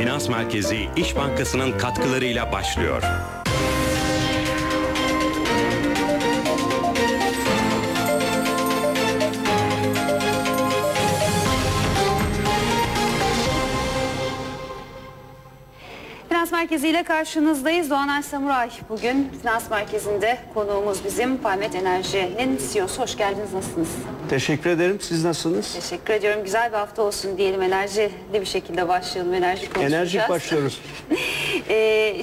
Finans Merkezi İş Bankası'nın katkılarıyla başlıyor. Finans Merkezi ile karşınızdayız. Doğanay Samuray bugün Finans Merkezi'nde konuğumuz bizim Palmet Enerji'nin CEO'su. Hoş geldiniz. Nasılsınız? Teşekkür ederim. Siz nasılsınız? Teşekkür ediyorum. Güzel bir hafta olsun diyelim. Enerjili bir şekilde başlayalım. Enerji konuşacağız. Enerjik başlıyoruz.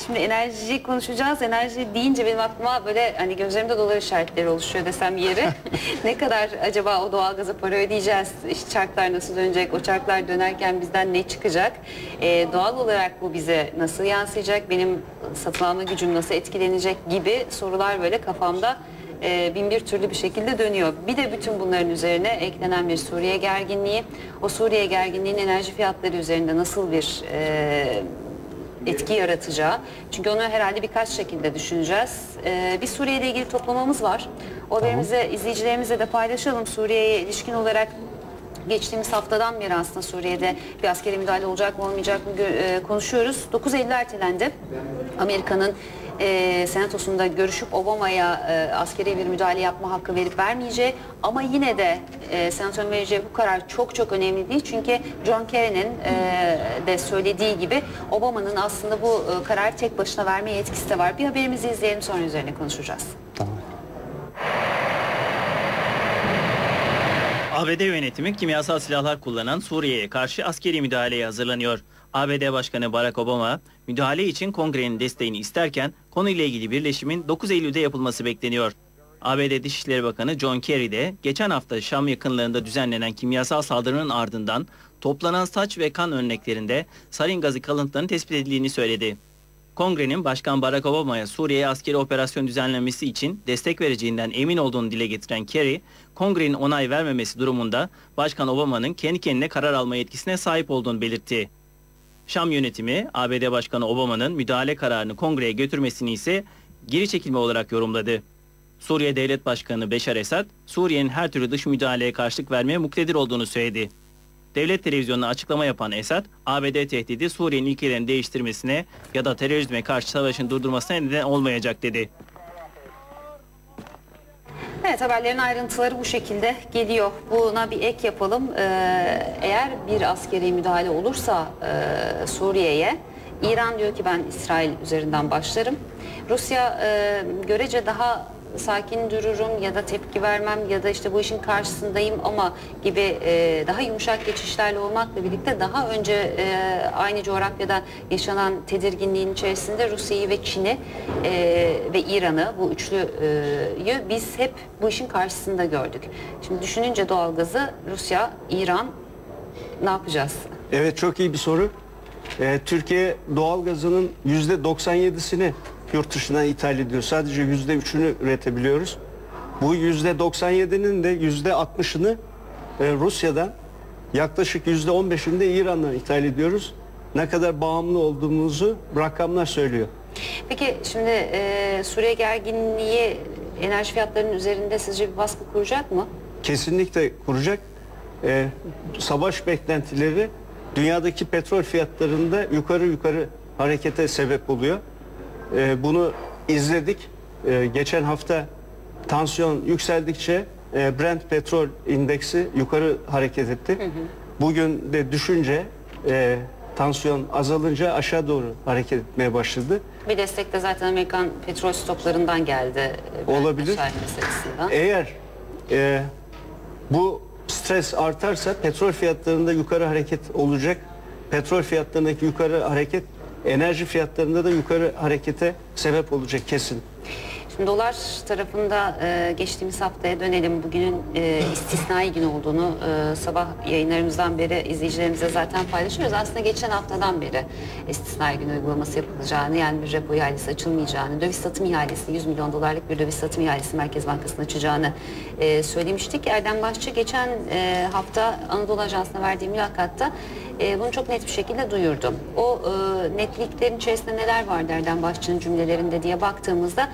Şimdi enerji konuşacağız. Enerji deyince benim aklıma böyle hani gözlerimde dolar işaretleri oluşuyor desem yeri. Ne kadar acaba o doğalgaza para ödeyeceğiz? İşte çarklar nasıl dönecek? O çarklar dönerken bizden ne çıkacak? Doğal olarak bu bize nasıl yansıyacak? Benim satın alma gücüm nasıl etkilenecek gibi sorular böyle kafamda bin bir türlü bir şekilde dönüyor. Bir de bütün bunların üzerine eklenen bir Suriye gerginliği. O Suriye gerginliğinin enerji fiyatları üzerinde nasıl bir etki yaratacağı. Çünkü onu herhalde birkaç şekilde düşüneceğiz. Bir Suriye ile ilgili toplamamız var. O haberimizi izleyicilerimizle de paylaşalım. Suriye'ye ilişkin olarak geçtiğimiz haftadan beri aslında Suriye'de bir askeri müdahale olacak mı olmayacak mı konuşuyoruz. 9 Eylül ertelendi. Amerika'nın senatosunda görüşüp Obama'ya askeri bir müdahale yapma hakkı verip vermeyeceği, ama yine de senatonun vereceği bu karar çok çok önemli değil. Çünkü John Kerry'nin de söylediği gibi Obama'nın aslında bu kararı tek başına verme yetkisi de var. Bir haberimizi izleyelim, sonra üzerine konuşacağız. Tamam. ABD yönetimi kimyasal silahlar kullanan Suriye'ye karşı askeri müdahaleye hazırlanıyor. ABD Başkanı Barack Obama müdahale için Kongre'nin desteğini isterken konuyla ilgili birleşimin 9 Eylül'de yapılması bekleniyor. ABD Dışişleri Bakanı John Kerry de geçen hafta Şam yakınlarında düzenlenen kimyasal saldırının ardından toplanan saç ve kan örneklerinde sarin gazı kalıntılarının tespit edildiğini söyledi. Kongre'nin Başkan Barack Obama'ya Suriye'ye askeri operasyon düzenlenmesi için destek vereceğinden emin olduğunu dile getiren Kerry, Kongre'nin onay vermemesi durumunda Başkan Obama'nın kendi kendine karar alma yetkisine sahip olduğunu belirtti. Şam yönetimi ABD Başkanı Obama'nın müdahale kararını Kongre'ye götürmesini ise geri çekilme olarak yorumladı. Suriye Devlet Başkanı Beşar Esad, Suriye'nin her türlü dış müdahaleye karşılık vermeye muktedir olduğunu söyledi. Devlet televizyonuna açıklama yapan Esad, ABD tehdidi Suriye'nin ilkelerini değiştirmesine ya da terörizme karşı savaşın durdurmasına neden olmayacak dedi. Evet, haberlerin ayrıntıları bu şekilde geliyor. Buna bir ek yapalım. Eğer bir askeri müdahale olursa Suriye'ye, İran diyor ki ben İsrail üzerinden başlarım. Rusya görece daha sakin dururum ya da tepki vermem ya da işte bu işin karşısındayım ama gibi daha yumuşak geçişlerle olmakla birlikte daha önce aynı coğrafyada yaşanan tedirginliğin içerisinde Rusya'yı ve Çin'i ve İran'ı, bu üçlüyü biz hep bu işin karşısında gördük. Şimdi düşününce doğalgazı Rusya, İran, ne yapacağız? Evet, çok iyi bir soru. Türkiye doğalgazının %97'sini yurt dışından ithal ediyor. Sadece %3'ünü üretebiliyoruz. Bu %97'nin de %60'ını Rusya'dan, yaklaşık %15'ini de İran'dan ithal ediyoruz. Ne kadar bağımlı olduğumuzu rakamlar söylüyor. Peki şimdi Suriye gerginliği enerji fiyatlarının üzerinde sizce bir baskı kuracak mı? Kesinlikle kuracak. Savaş beklentileri dünyadaki petrol fiyatlarında yukarı harekete sebep oluyor. Bunu izledik. Geçen hafta tansiyon yükseldikçe Brent petrol indeksi yukarı hareket etti. Bugün de düşünce tansiyon azalınca aşağı doğru hareket etmeye başladı. Bir destek de zaten Amerikan petrol stoklarından geldi. Olabilir. Eğer bu stres artarsa petrol fiyatlarında yukarı hareket olacak. Petrol fiyatlarındaki yukarı hareket enerji fiyatlarında da yukarı harekete sebep olacak kesin. Şimdi dolar tarafında geçtiğimiz haftaya dönelim. Bugünün istisnai gün olduğunu sabah yayınlarımızdan beri izleyicilerimize zaten paylaşıyoruz. Aslında geçen haftadan beri istisnai gün uygulaması yapılacağını, yani bir repo ihalesi açılmayacağını, döviz satım ihalesi, 100 milyon dolarlık bir döviz satım ihalesi Merkez Bankası'nın açacağını söylemiştik. Erdem Başçı geçen hafta Anadolu Ajansı'na verdiği mülakatta bunu çok net bir şekilde duyurdu. O netliklerin içerisinde neler vardı Erdem Başçı'nın cümlelerinde diye baktığımızda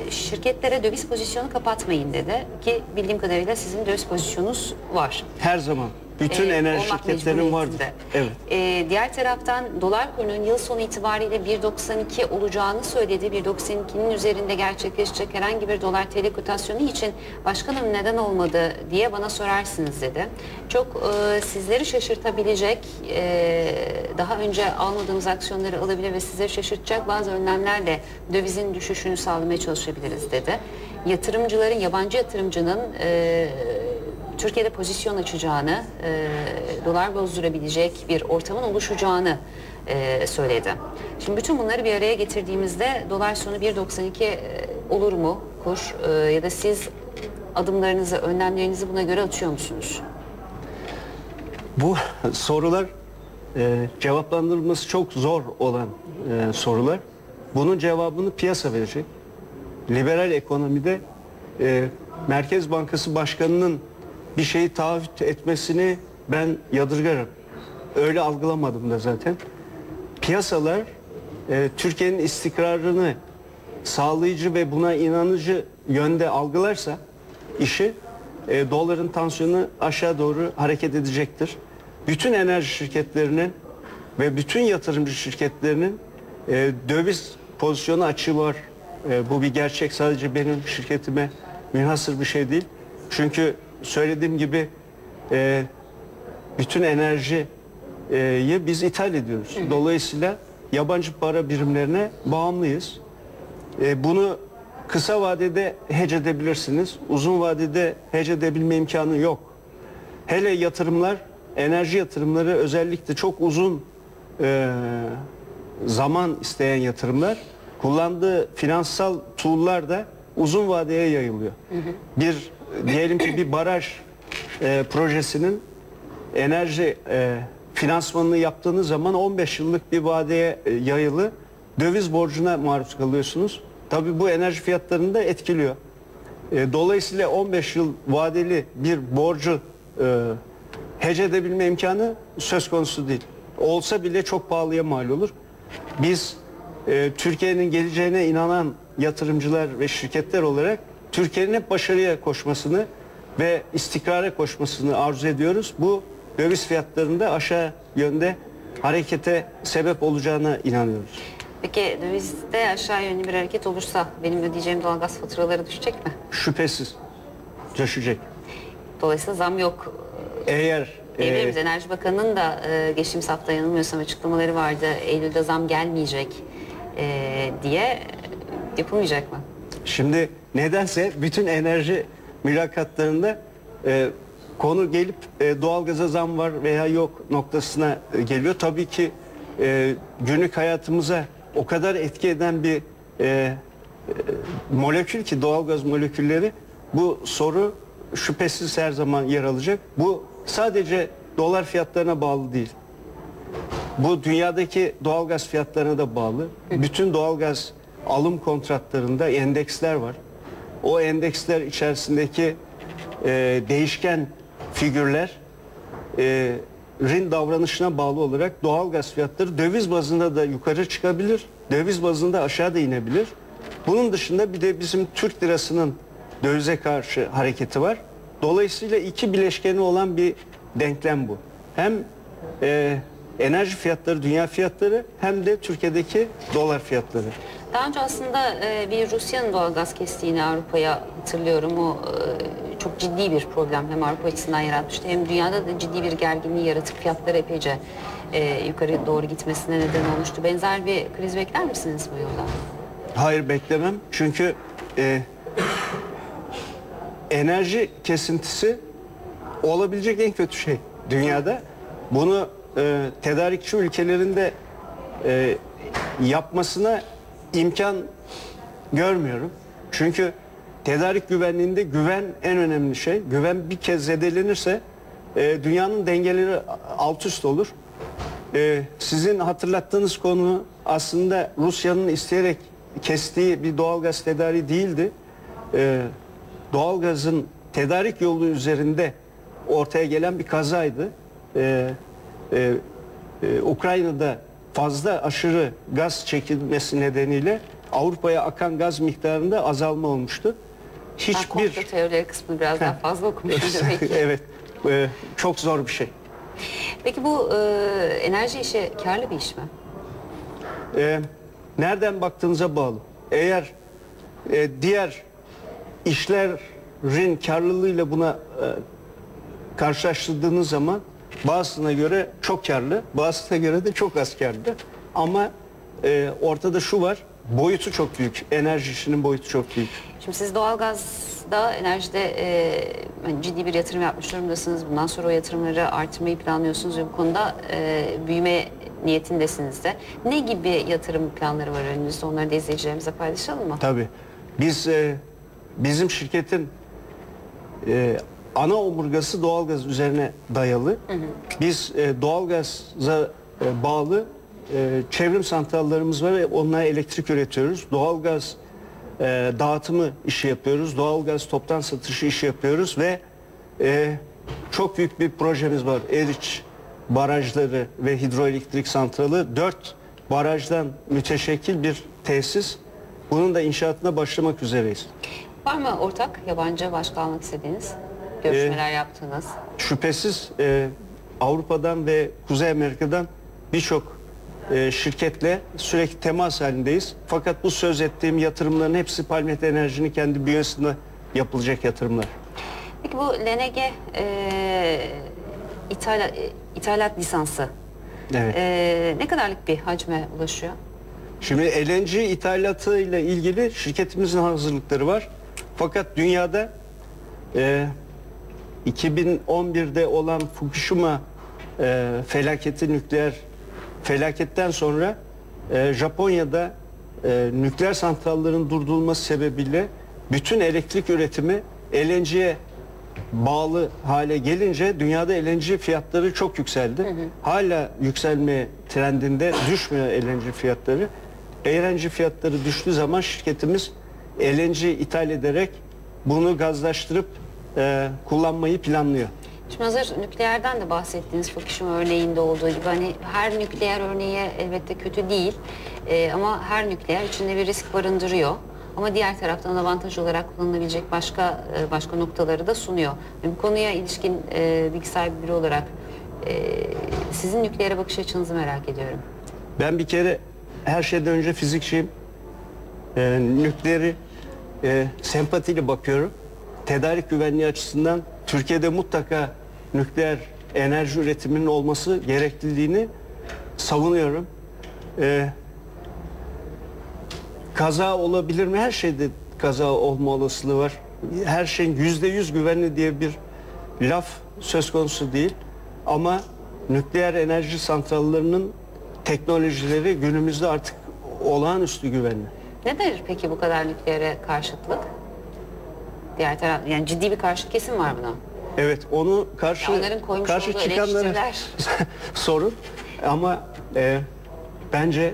şirketlere döviz pozisyonu kapatmayın dedi ki bildiğim kadarıyla sizin döviz pozisyonunuz var. Her zaman. bütün enerji olmak şirketlerinin vardır. mecburiyetinde. Evet. Diğer taraftan dolar kurunun yıl sonu itibariyle 1.92 olacağını söyledi. 1.92'nin üzerinde gerçekleşecek herhangi bir dolar TL kotasyonu için başkanım neden olmadı diye bana sorarsınız dedi. Çok sizleri şaşırtabilecek, daha önce almadığımız aksiyonları alabilir ve sizleri şaşırtacak bazı önlemlerle dövizin düşüşünü sağlamaya çalışabiliriz dedi. Yatırımcıların, yabancı yatırımcının Türkiye'de pozisyon açacağını, dolar bozdurabilecek bir ortamın oluşacağını söyledi. Şimdi bütün bunları bir araya getirdiğimizde dolar sonu 1.92 olur mu kur ya da siz adımlarınızı, önlemlerinizi buna göre atıyor musunuz? Bu sorular cevaplandırılması çok zor olan sorular. Bunun cevabını piyasa verecek. Liberal ekonomide Merkez Bankası Başkanı'nın bir şeyi taahhüt etmesini ben yadırgarım. Öyle algılamadım da zaten. Piyasalar Türkiye'nin istikrarını sağlayıcı ve buna inanıcı yönde algılarsa işi doların tansiyonu aşağı doğru hareket edecektir. Bütün enerji şirketlerinin ve bütün yatırımcı şirketlerinin döviz pozisyonu açığı var. Bu bir gerçek, sadece benim şirketime münhasır bir şey değil. Çünkü söylediğim gibi bütün enerjiyi biz ithal ediyoruz. Dolayısıyla yabancı para birimlerine bağımlıyız. Bunu kısa vadede hedge edebilirsiniz. Uzun vadede hedge edebilme imkanı yok. Hele yatırımlar, enerji yatırımları özellikle çok uzun zaman isteyen yatırımlar, kullandığı finansal tool'lar da uzun vadeye yayılıyor. Diyelim ki bir baraj projesinin enerji finansmanını yaptığınız zaman 15 yıllık bir vadeye yayılı döviz borcuna maruz kalıyorsunuz. Tabii bu enerji fiyatlarını da etkiliyor. Dolayısıyla 15 yıl vadeli bir borcu hedge edebilme imkanı söz konusu değil. Olsa bile çok pahalıya mal olur. Biz Türkiye'nin geleceğine inanan yatırımcılar ve şirketler olarak Türkiye'nin hep başarıya koşmasını ve istikrara koşmasını arzu ediyoruz. Bu döviz fiyatlarında aşağı yönde harekete sebep olacağına inanıyoruz. Peki dövizde aşağı yönlü bir hareket olursa benim ödeyeceğim doğalgaz faturaları düşecek mi? Şüphesiz düşecek. Dolayısıyla zam yok. Eğer Diyebilir miyiz? Enerji Bakanı'nın da geçtiğimiz hafta yanılmıyorsam açıklamaları vardı. Eylül'de zam gelmeyecek diye, yapılmayacak mı? Şimdi nedense bütün enerji mülakatlarında konu gelip doğalgaza zam var veya yok noktasına geliyor. Tabii ki günlük hayatımıza o kadar etki eden bir molekül ki doğalgaz molekülleri, bu soru şüphesiz her zaman yer alacak. Bu sadece dolar fiyatlarına bağlı değil. Bu dünyadaki doğalgaz fiyatlarına da bağlı. Bütün doğalgaz alım kontratlarında endeksler var. O endeksler içerisindeki değişken figürlerin davranışına bağlı olarak doğalgaz fiyatları döviz bazında da yukarı çıkabilir, döviz bazında aşağı da inebilir. Bunun dışında bir de bizim Türk lirasının dövize karşı hareketi var. Dolayısıyla iki bileşkeni olan bir denklem bu. Hem enerji fiyatları, dünya fiyatları, hem de Türkiye'deki dolar fiyatları. Daha önce aslında bir Rusya'nın doğalgaz kestiğini Avrupa'ya hatırlıyorum. O çok ciddi bir problem hem Avrupa açısından yaratmıştı hem dünyada da ciddi bir gerginliği yaratıp fiyatları epeyce yukarı doğru gitmesine neden olmuştu. Benzer bir kriz bekler misiniz bu yolda? Hayır, beklemem. Çünkü enerji kesintisi olabilecek en kötü şey dünyada. Bunu tedarikçi ülkelerinde yapmasına imkan görmüyorum. Çünkü tedarik güvenliğinde güven en önemli şey. Güven bir kez zedelenirse dünyanın dengeleri alt üst olur. Sizin hatırlattığınız konu aslında Rusya'nın isteyerek kestiği bir doğalgaz tedariği değildi. Doğalgazın tedarik yolu üzerinde ortaya gelen bir kazaydı. Ukrayna'da fazla aşırı gaz çekilmesi nedeniyle Avrupa'ya akan gaz miktarında azalma olmuştu. Komplo teorileri kısmını biraz daha fazla okumuşum demek ki. Evet. çok zor bir şey. Peki bu enerji işi karlı bir iş mi? Nereden baktığınıza bağlı. Eğer diğer işlerin karlılığıyla buna karşılaştırdığınız zaman bazısına göre çok karlı, bazısına göre de çok az karlı. Ama ortada şu var, boyutu çok büyük. Enerji işinin boyutu çok büyük. Şimdi siz doğalgazda, enerjide hani ciddi bir yatırım yapmış durumdasınız. Bundan sonra o yatırımları artırmayı planlıyorsunuz ve bu konuda büyüme niyetindesiniz de. Ne gibi yatırım planları var önünüzde? Onları da izleyicilerimize paylaşalım mı? Tabii. Bizim şirketin ana omurgası doğalgaz üzerine dayalı. Biz doğalgaza bağlı çevrim santrallarımız var ve onlara elektrik üretiyoruz. Doğalgaz dağıtımı işi yapıyoruz. Doğalgaz toptan satışı işi yapıyoruz ve çok büyük bir projemiz var. Eriç barajları ve hidroelektrik santralı 4 barajdan müteşekkil bir tesis. Bunun da inşaatına başlamak üzereyiz. Var mı ortak, yabancı başka almak istediğiniz, görüşmeler yaptığınız? Şüphesiz Avrupa'dan ve Kuzey Amerika'dan birçok şirketle sürekli temas halindeyiz. Fakat bu söz ettiğim yatırımların hepsi Palmet Enerji'nin kendi bünyesinde yapılacak yatırımlar. Peki bu LNG ithalat lisansı Evet. ne kadarlık bir hacme ulaşıyor? Şimdi LNG ithalatı ile ilgili şirketimizin hazırlıkları var. Fakat dünyada 2011'de olan Fukushima felaketi, nükleer felaketten sonra Japonya'da nükleer santrallerin durdurulması sebebiyle bütün elektrik üretimi LNG'ye bağlı hale gelince dünyada LNG fiyatları çok yükseldi. Hala yükselme trendinde, düşmüyor LNG fiyatları. LNG fiyatları düştüğü zaman şirketimiz LNG ithal ederek bunu gazlaştırıp kullanmayı planlıyor. Şimdi hazır nükleerden de bahsettiğiniz Fukushima örneğinde olduğu gibi hani her nükleer örneği elbette kötü değil ama her nükleer içinde bir risk barındırıyor. Ama diğer taraftan avantaj olarak kullanılabilecek başka noktaları da sunuyor. Bu konuya ilişkin bilgi sahibi biri olarak sizin nükleere bakış açınızı merak ediyorum. Ben bir kere her şeyden önce fizikçiyim. Nükleeri sempatiyle bakıyorum. Tedarik güvenliği açısından Türkiye'de mutlaka nükleer enerji üretiminin olması gerekliliğini savunuyorum. Kaza olabilir mi? Her şeyde kaza olma olasılığı var. Her şeyin %100 güvenli diye bir laf söz konusu değil. Ama nükleer enerji santrallerinin teknolojileri günümüzde artık olağanüstü güvenli. Nedir peki bu kadar nükleere karşıtlık? Diğer taraf, yani ciddi bir karşıt kesim var buna. Evet, onu Onların koymuş karşı olduğu çıkanlara eleştiriler. sorun. Ama bence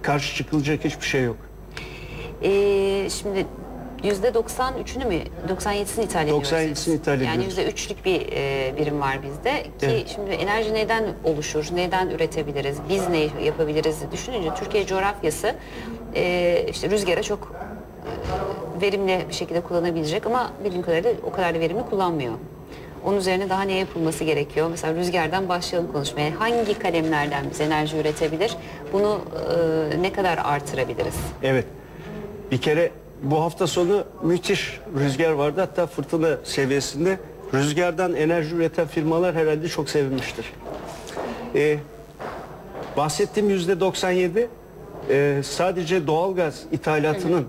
karşı çıkılacak hiçbir şey yok. Şimdi %93'ünü mü, 97'sini ithal ediyoruz. 97'sini ithal Yani ediyoruz. %3'lük bir birim var bizde ki Evet. şimdi enerji neden oluşur, neden üretebiliriz, biz ne yapabiliriz düşününce Türkiye coğrafyası işte rüzgara çok verimli bir şekilde kullanabilecek ama bildiğim kadarıyla o kadar da verimli kullanmıyor. Onun üzerine daha ne yapılması gerekiyor? Mesela rüzgardan başlayalım konuşmaya. Hangi kalemlerden biz enerji üretebilir? Bunu ne kadar artırabiliriz? Evet. Bir kere bu hafta sonu müthiş rüzgar vardı. Hatta fırtına seviyesinde. Rüzgardan enerji üreten firmalar herhalde çok sevinmiştir. Bahsettiğim %97 sadece doğalgaz ithalatından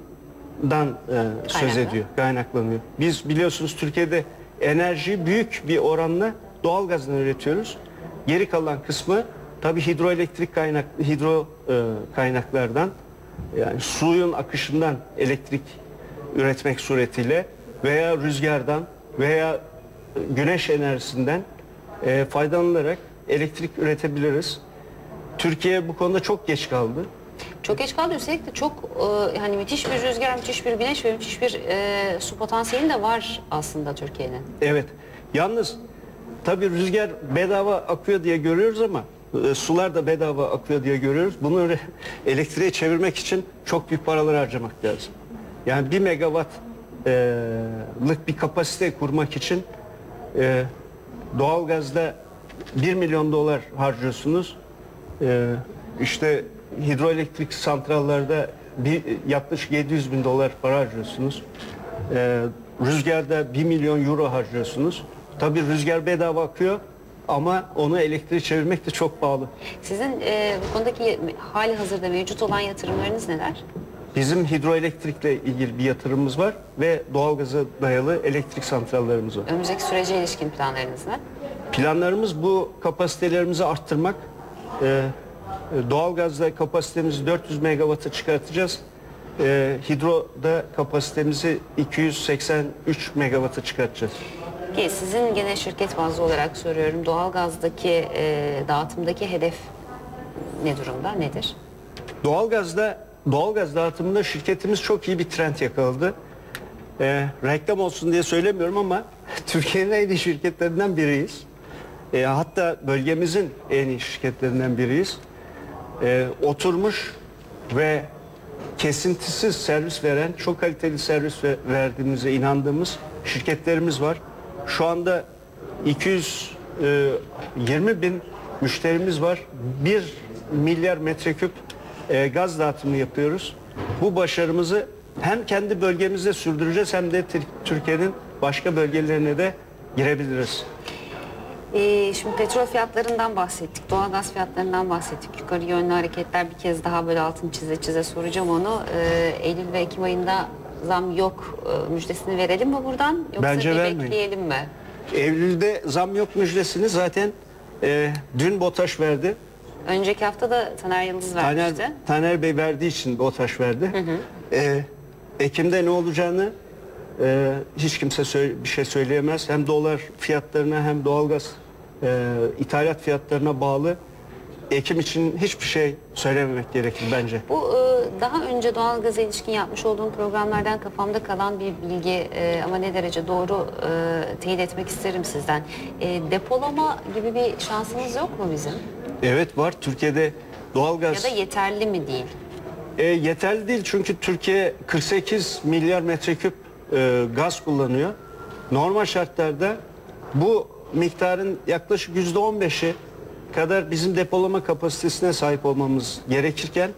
söz Kaynaklı. ediyor, kaynaklanıyor. Biz biliyorsunuz Türkiye'de enerjiyi büyük bir oranla doğalgazdan üretiyoruz. Geri kalan kısmı tabii hidroelektrik kaynaklardan, yani suyun akışından elektrik üretmek suretiyle veya rüzgardan veya güneş enerjisinden faydalanarak elektrik üretebiliriz. Türkiye bu konuda çok geç kaldı. Çok geç kaldı, üstelik de çok hani müthiş bir rüzgar, müthiş bir güneş ve müthiş bir su potansiyeli de var aslında Türkiye'nin. Evet. Yalnız tabii rüzgar bedava akıyor diye görüyoruz ama sular da bedava akıyor diye görüyoruz. Bunu elektriğe çevirmek için çok büyük paralar harcamak lazım. Yani 1 megawattlık bir kapasite kurmak için doğalgazda 1 milyon dolar harcıyorsunuz. İşte hidroelektrik santrallerde yaklaşık 700 bin dolar para harcıyorsunuz. Rüzgarda 1 milyon euro harcıyorsunuz. Tabii rüzgar bedava akıyor ama onu elektriğe çevirmek de çok pahalı. Sizin bu konudaki hali hazırda mevcut olan yatırımlarınız neler? Bizim hidroelektrikle ilgili bir yatırımımız var ve doğalgaza dayalı elektrik santrallerimiz var. Önümüzdeki sürece ilişkin planlarınız ne? Planlarımız bu kapasitelerimizi arttırmak. Doğalgazda kapasitemizi 400 megawata çıkartacağız. Hidroda kapasitemizi 283 megawata çıkartacağız. Peki sizin gene şirket bazlı olarak soruyorum. Doğalgazdaki dağıtımdaki hedef ne durumda, nedir? Doğalgaz dağıtımında şirketimiz çok iyi bir trend yakaladı. Reklam olsun diye söylemiyorum ama Türkiye'nin en iyi şirketlerinden biriyiz. Hatta bölgemizin en iyi şirketlerinden biriyiz. Oturmuş ve kesintisiz servis veren, çok kaliteli servis verdiğimize inandığımız şirketlerimiz var. Şu anda 220 bin müşterimiz var. 1 milyar metreküp gaz dağıtımı yapıyoruz. Bu başarımızı hem kendi bölgemizde sürdüreceğiz hem de Türkiye'nin başka bölgelerine de girebiliriz. Şimdi petrol fiyatlarından bahsettik, doğalgaz fiyatlarından bahsettik. Yukarı yönlü hareketler, bir kez daha böyle altını çize soracağım onu. Eylül ve Ekim ayında zam yok müjdesini verelim mi buradan? Yoksa Bence vermeyin. Bekleyelim mi? Eylül'de zam yok müjdesini zaten dün BOTAŞ verdi. Önceki hafta da Taner Yıldız vermişti. Taner Bey verdiği için BOTAŞ verdi. Ekim'de ne olacağını hiç kimse bir şey söyleyemez. Hem dolar fiyatlarına hem doğalgaz ithalat fiyatlarına bağlı. Ekim için hiçbir şey söylememek gerekir bence. Bu daha önce doğalgaza ilişkin yapmış olduğum programlardan kafamda kalan bir bilgi ama ne derece doğru teyit etmek isterim sizden. Depolama gibi bir şansımız yok mu bizim? Evet var. Türkiye'de doğalgaz... Ya da yeterli mi değil? Yeterli değil çünkü Türkiye 48 milyar metreküp gaz kullanıyor. Normal şartlarda bu miktarın yaklaşık %15'i kadar bizim depolama kapasitesine sahip olmamız gerekirken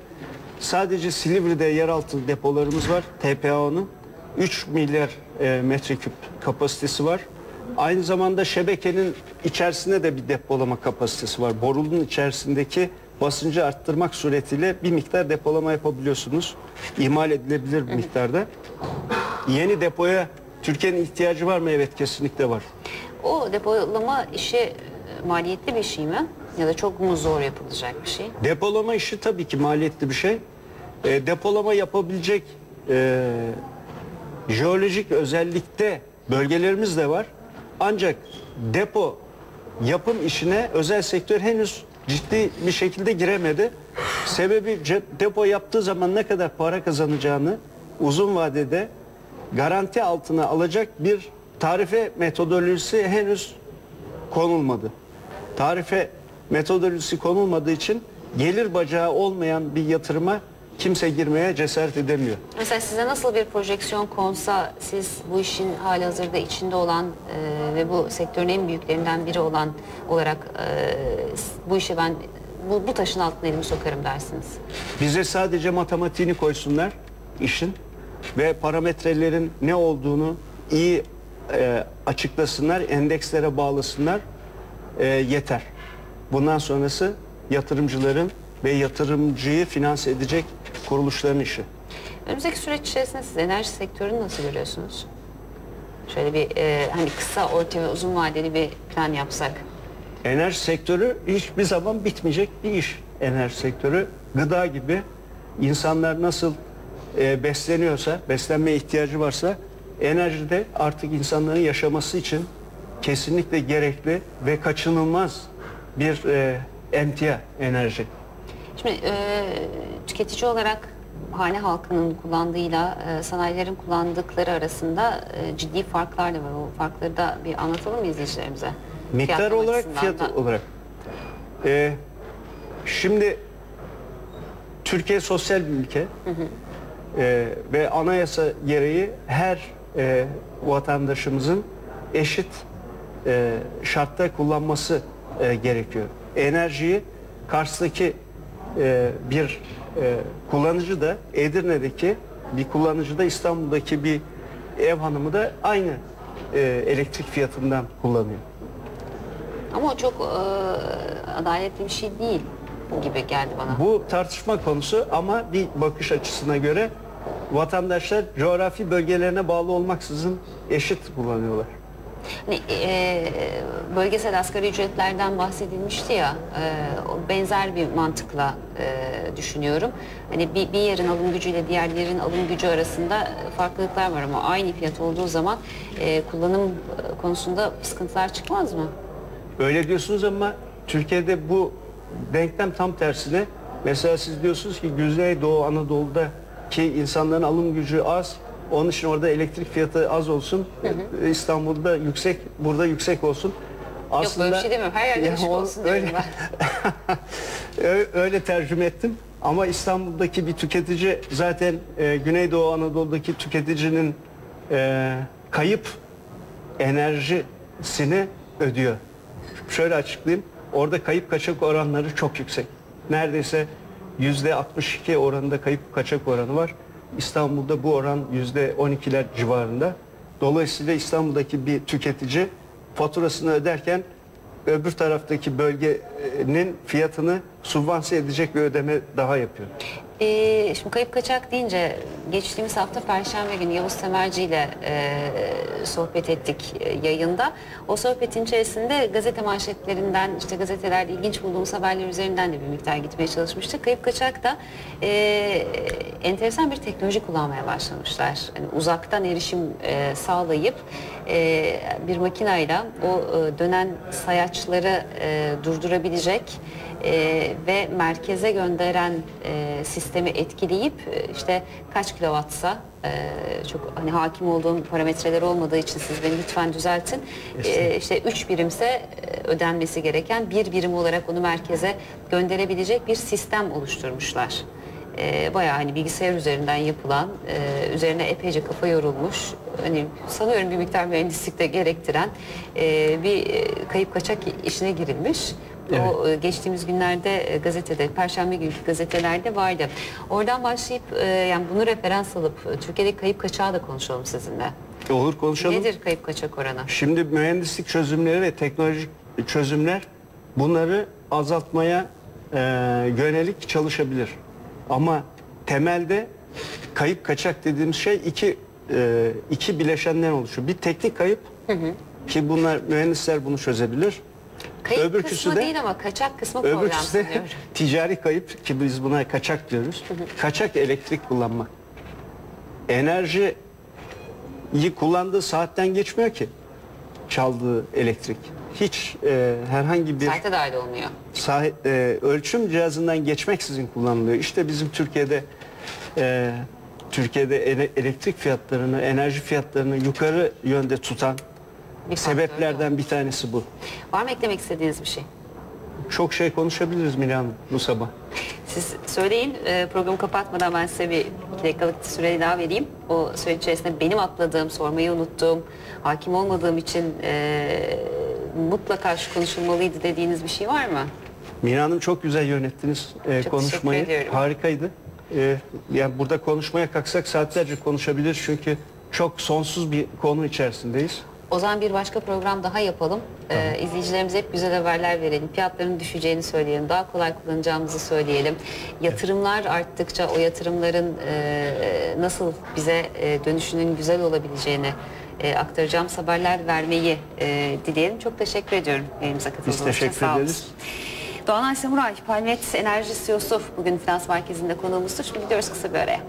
sadece Silivri'de yeraltı depolarımız var. TPAO'nun 3 milyar metreküp kapasitesi var. Aynı zamanda şebekenin içerisinde de bir depolama kapasitesi var. Borunun içerisindeki basıncı arttırmak suretiyle bir miktar depolama yapabiliyorsunuz. İhmal edilebilir bir miktarda. Yeni depoya Türkiye'nin ihtiyacı var mı? Evet, kesinlikle var. O depolama işi maliyetli bir şey mi? Ya da çok mu zor yapılacak bir şey? Depolama işi tabii ki maliyetli bir şey. Depolama yapabilecek jeolojik özellikte bölgelerimiz de var. Ancak depo yapım işine özel sektör henüz ciddi bir şekilde giremedi. Sebebi depo yaptığı zaman ne kadar para kazanacağını uzun vadede garanti altına alacak bir tarife metodolojisi henüz konulmadı. Tarife metodolojisi konulmadığı için gelir bacağı olmayan bir yatırıma kimse girmeye cesaret edemiyor. Mesela size nasıl bir projeksiyon konsa, siz bu işin halihazırda içinde olan ve bu sektörün en büyüklerinden biri olan olarak bu işe ben bu taşın altına elimi sokarım dersiniz? Bize sadece matematiğini koysunlar işin ve parametrelerin ne olduğunu iyi açıklasınlar, endekslere bağlasınlar, yeter. Bundan sonrası yatırımcıların ve yatırımcıyı finanse edecek kuruluşların işi. Önümüzdeki süreç içerisinde siz enerji sektörünü nasıl görüyorsunuz? Şöyle bir hani kısa, orta ve uzun vadeli bir plan yapsak. Enerji sektörü hiçbir zaman bitmeyecek bir iş. Enerji sektörü gıda gibi, insanlar nasıl besleniyorsa, beslenmeye ihtiyacı varsa enerji de artık insanların yaşaması için kesinlikle gerekli ve kaçınılmaz bir emtia enerji. Şimdi tüketici olarak hane halkının kullandığıyla sanayilerin kullandıkları arasında ciddi farklar da var. O farkları da bir anlatalım mı izleyicilerimize? Miktar olarak, fiyat olarak. Şimdi Türkiye sosyal bir ülke. Ve anayasa gereği her vatandaşımızın eşit şartta kullanması gerekiyor. Enerjiyi Kars'taki bir kullanıcı da, Edirne'deki bir kullanıcı da, İstanbul'daki bir ev hanımı da aynı elektrik fiyatından kullanıyor. Ama o çok adaletli bir şey değil gibi geldi bana. Bu tartışma konusu ama bir bakış açısına göre vatandaşlar coğrafi bölgelerine bağlı olmaksızın eşit kullanıyorlar. Hani, bölgesel asgari ücretlerden bahsedilmişti ya, o benzer bir mantıkla düşünüyorum. Hani bir yerin alım gücüyle diğer yerin alım gücü arasında farklılıklar var ama aynı fiyat olduğu zaman kullanım konusunda sıkıntılar çıkmaz mı? Öyle diyorsunuz ama Türkiye'de bu denklem tam tersine. Mesela siz diyorsunuz ki Güneydoğu Anadolu'daki insanların alım gücü az. Onun için orada elektrik fiyatı az olsun. İstanbul'da yüksek, burada yüksek olsun. Aslında, yok böyle bir şey demiyorum. Her yerde düşük olsun diyorum ben. Öyle tercüme ettim. Ama İstanbul'daki bir tüketici zaten Güneydoğu Anadolu'daki tüketicinin kayıp enerjisini ödüyor. Şöyle açıklayayım. Orada kayıp kaçak oranları çok yüksek. Neredeyse %62 oranında kayıp kaçak oranı var. İstanbul'da bu oran %12'ler civarında. Dolayısıyla İstanbul'daki bir tüketici faturasını öderken öbür taraftaki bölgenin fiyatını sübvanse edecek bir ödeme daha yapıyor. Şimdi kayıp kaçak deyince geçtiğimiz hafta Perşembe günü Yavuz Semerci ile sohbet ettik yayında. O sohbetin içerisinde gazete manşetlerinden, işte gazetelerde ilginç bulduğumuz haberler üzerinden de bir miktar gitmeye çalışmıştık. Kayıp kaçak da enteresan bir teknoloji kullanmaya başlamışlar. Yani uzaktan erişim sağlayıp bir makinayla o dönen sayaçları durdurabilecek ve merkeze gönderen sistemi etkileyip işte kaç kilowattsa çok hani hakim olduğum parametreler olmadığı için siz beni lütfen düzeltin. İşte 3 birimse ödenmesi gereken 1 birim olarak onu merkeze gönderebilecek bir sistem oluşturmuşlar. Bayağı hani bilgisayar üzerinden yapılan, üzerine epeyce kafa yorulmuş, hani sanıyorum bir miktar mühendislik de gerektiren bir kayıp kaçak işine girilmiş. Evet. O geçtiğimiz günlerde gazetede, Perşembe günkü gazetelerde vardı. Oradan başlayıp yani bunu referans alıp Türkiye'deki kayıp kaçağı da konuşalım sizinle. Olur, konuşalım. Nedir kayıp kaçak oranı? Şimdi mühendislik çözümleri ve teknolojik çözümler bunları azaltmaya yönelik çalışabilir. Ama temelde kayıp kaçak dediğimiz şey iki bileşenden oluşuyor. Bir teknik kayıp ki bunlar mühendisler bunu çözebilir. Kayıp öbürküsü kısmı de, değil ama kaçak kısmı problem sanıyorum. Ticari kayıp ki biz buna kaçak diyoruz. Kaçak elektrik kullanmak. Enerjiyi kullandığı saatten geçmiyor ki çaldığı elektrik. Hiç herhangi bir saate dahil olmuyor. Ölçüm cihazından geçmeksizin kullanılıyor. İşte bizim Türkiye'de elektrik fiyatlarını, enerji fiyatlarını yukarı yönde tutan sebeplerden bir tanesi bu. Var mı eklemek istediğiniz bir şey? Çok şey konuşabiliriz Mine Hanım bu sabah. Siz söyleyin, programı kapatmadan ben size bir 2 dakikalık süre daha vereyim. O süre içerisinde benim atladığım, sormayı unuttuğum, hakim olmadığım için mutlaka şu konuşulmalıydı dediğiniz bir şey var mı? Mine Hanım çok güzel yönettiniz konuşmayı. Harikaydı. Yani burada konuşmaya kalksak saatlerce konuşabiliriz çünkü çok sonsuz bir konu içerisindeyiz. O zaman bir başka program daha yapalım. Tamam. İzleyicilerimize hep güzel haberler verelim. Fiyatların düşeceğini söyleyelim. Daha kolay kullanacağımızı söyleyelim. Yatırımlar arttıkça o yatırımların nasıl bize dönüşünün güzel olabileceğini aktaracağımız haberler vermeyi dileyelim. Çok teşekkür ediyorum yayınımıza katıldığınız için. Biz teşekkür ederiz. Doğanay Samuray, Palmet Enerji CEO'su bugün Finans Merkezi'nde konuğumuzdu. Şimdi gidiyoruz kısa bir araya.